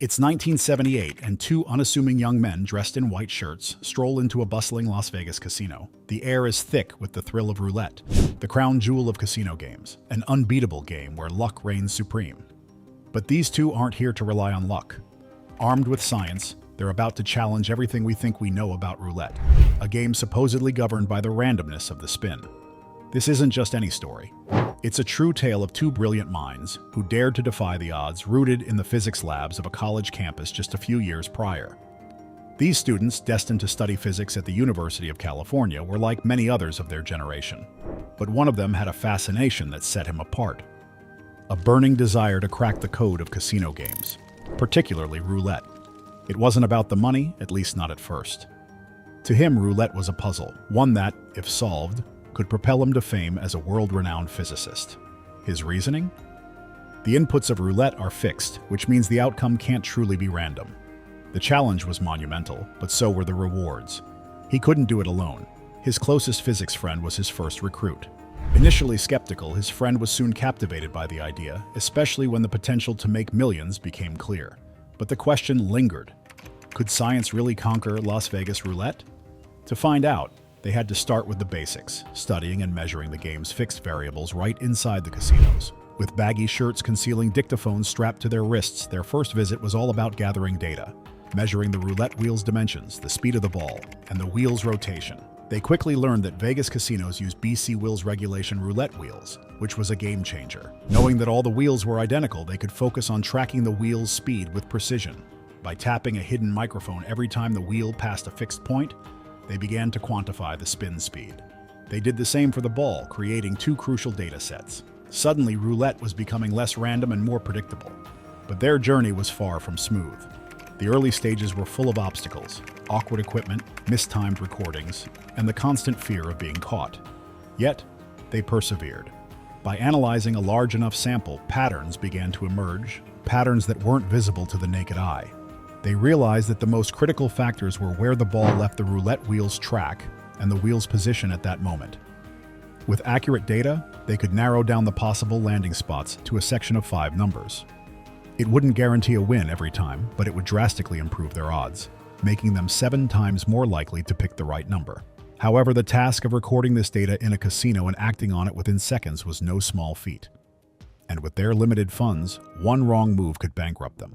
It's 1978, and two unassuming young men dressed in white shirts stroll into a bustling Las Vegas casino. The air is thick with the thrill of roulette, the crown jewel of casino games, an unbeatable game where luck reigns supreme. But these two aren't here to rely on luck. Armed with science, they're about to challenge everything we think we know about roulette, a game supposedly governed by the randomness of the spin. This isn't just any story. It's a true tale of two brilliant minds who dared to defy the odds, rooted in the physics labs of a college campus just a few years prior. These students, destined to study physics at the University of California, were like many others of their generation. But one of them had a fascination that set him apart. A burning desire to crack the code of casino games, particularly roulette. It wasn't about the money, at least not at first. To him, roulette was a puzzle, one that, if solved, could propel him to fame as a world-renowned physicist. His reasoning? The inputs of roulette are fixed, which means the outcome can't truly be random. The challenge was monumental, but so were the rewards. He couldn't do it alone. His closest physics friend was his first recruit. Initially skeptical, his friend was soon captivated by the idea, especially when the potential to make millions became clear. But the question lingered. Could science really conquer Las Vegas roulette? To find out, they had to start with the basics, studying and measuring the game's fixed variables right inside the casinos. With baggy shirts concealing dictaphones strapped to their wrists, their first visit was all about gathering data, measuring the roulette wheel's dimensions, the speed of the ball, and the wheel's rotation. They quickly learned that Vegas casinos use BC Wills regulation roulette wheels, which was a game changer. Knowing that all the wheels were identical, they could focus on tracking the wheel's speed with precision. By tapping a hidden microphone every time the wheel passed a fixed point, they began to quantify the spin speed. They did the same for the ball, creating two crucial data sets. Suddenly, roulette was becoming less random and more predictable. But their journey was far from smooth. The early stages were full of obstacles, awkward equipment, mistimed recordings, and the constant fear of being caught. Yet, they persevered. By analyzing a large enough sample, patterns began to emerge, patterns that weren't visible to the naked eye. They realized that the most critical factors were where the ball left the roulette wheel's track and the wheel's position at that moment. With accurate data, they could narrow down the possible landing spots to a section of 5 numbers. It wouldn't guarantee a win every time, but it would drastically improve their odds, making them 7 times more likely to pick the right number. However, the task of recording this data in a casino and acting on it within seconds was no small feat. And with their limited funds, one wrong move could bankrupt them.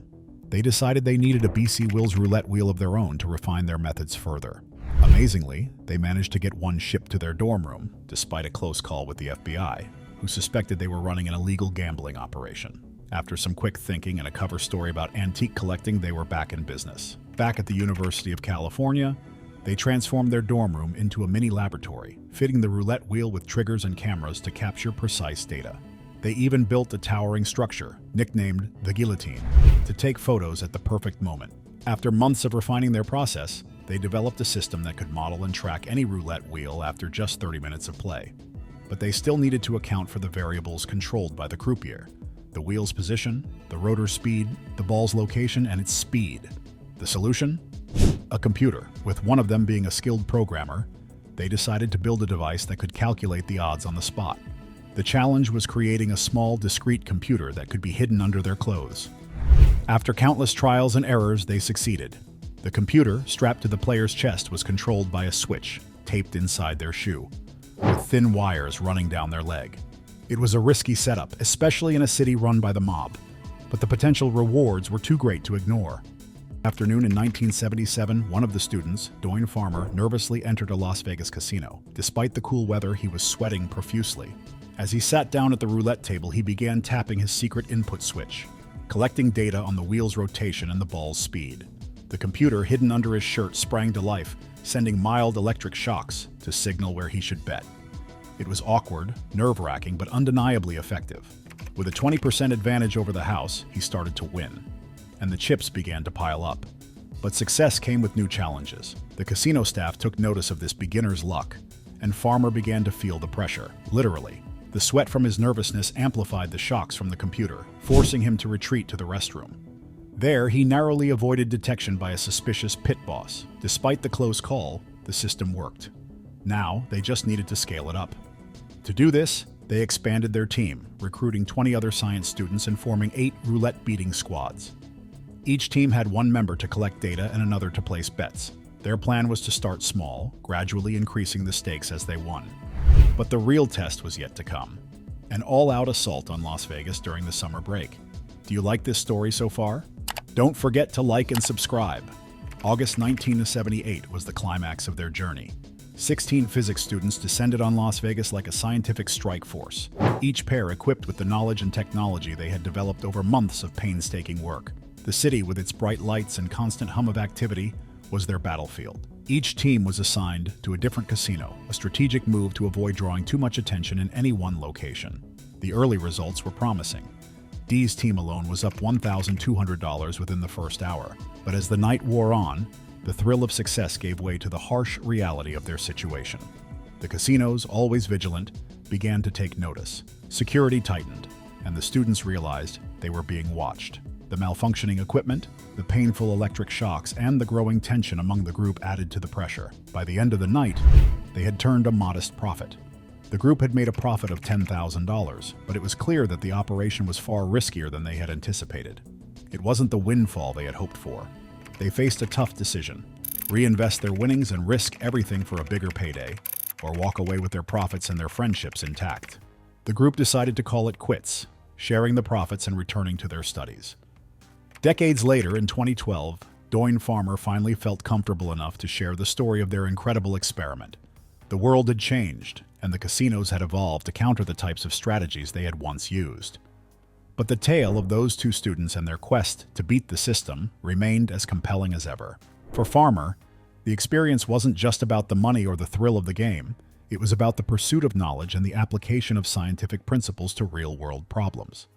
They decided they needed a BC Wills roulette wheel of their own to refine their methods further. Amazingly, they managed to get one shipped to their dorm room, despite a close call with the FBI, who suspected they were running an illegal gambling operation. After some quick thinking and a cover story about antique collecting, they were back in business. Back at the University of California, they transformed their dorm room into a mini laboratory, fitting the roulette wheel with triggers and cameras to capture precise data. They even built a towering structure, nicknamed the guillotine, to take photos at the perfect moment. After months of refining their process, they developed a system that could model and track any roulette wheel after just 30 minutes of play. But they still needed to account for the variables controlled by the croupier: the wheel's position, the rotor's speed, the ball's location, and its speed. The solution? A computer. With one of them being a skilled programmer, they decided to build a device that could calculate the odds on the spot. The challenge was creating a small, discrete computer that could be hidden under their clothes. After countless trials and errors, they succeeded. The computer, strapped to the player's chest, was controlled by a switch taped inside their shoe, with thin wires running down their leg. It was a risky setup, especially in a city run by the mob, but the potential rewards were too great to ignore. Afternoon in 1977, one of the students, Doyne Farmer, nervously entered a Las Vegas casino. Despite the cool weather, he was sweating profusely. As he sat down at the roulette table, he began tapping his secret input switch, collecting data on the wheel's rotation and the ball's speed. The computer, hidden under his shirt, sprang to life, sending mild electric shocks to signal where he should bet. It was awkward, nerve-wracking, but undeniably effective. With a 20% advantage over the house, he started to win, and the chips began to pile up. But success came with new challenges. The casino staff took notice of this beginner's luck, and Farmer began to feel the pressure, literally. The sweat from his nervousness amplified the shocks from the computer, forcing him to retreat to the restroom. There, he narrowly avoided detection by a suspicious pit boss. Despite the close call, the system worked. Now, they just needed to scale it up. To do this, they expanded their team, recruiting 20 other science students and forming 8 roulette beating squads. Each team had one member to collect data and another to place bets. Their plan was to start small, gradually increasing the stakes as they won. But the real test was yet to come. An all-out assault on Las Vegas during the summer break. Do you like this story so far? Don't forget to like and subscribe. August 1978 was the climax of their journey. 16 physics students descended on Las Vegas like a scientific strike force, each pair equipped with the knowledge and technology they had developed over months of painstaking work. The city, with its bright lights and constant hum of activity, was their battlefield. Each team was assigned to a different casino, a strategic move to avoid drawing too much attention in any one location. The early results were promising. D's team alone was up $1,200 within the first hour, but as the night wore on, the thrill of success gave way to the harsh reality of their situation. The casinos, always vigilant, began to take notice. Security tightened, and the students realized they were being watched. The malfunctioning equipment, the painful electric shocks, and the growing tension among the group added to the pressure. By the end of the night, they had turned a modest profit. The group had made a profit of $10,000, but it was clear that the operation was far riskier than they had anticipated. It wasn't the windfall they had hoped for. They faced a tough decision: reinvest their winnings and risk everything for a bigger payday, or walk away with their profits and their friendships intact. The group decided to call it quits, sharing the profits and returning to their studies. Decades later, in 2012, Doyne Farmer finally felt comfortable enough to share the story of their incredible experiment. The world had changed, and the casinos had evolved to counter the types of strategies they had once used. But the tale of those two students and their quest to beat the system remained as compelling as ever. For Farmer, the experience wasn't just about the money or the thrill of the game. It was about the pursuit of knowledge and the application of scientific principles to real-world problems.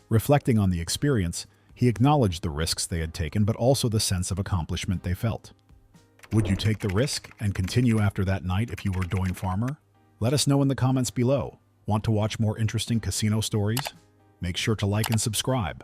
Reflecting on the experience, he acknowledged the risks they had taken, but also the sense of accomplishment they felt. Would you take the risk and continue after that night if you were Doyne Farmer? Let us know in the comments below. Want to watch more interesting casino stories? Make sure to like and subscribe.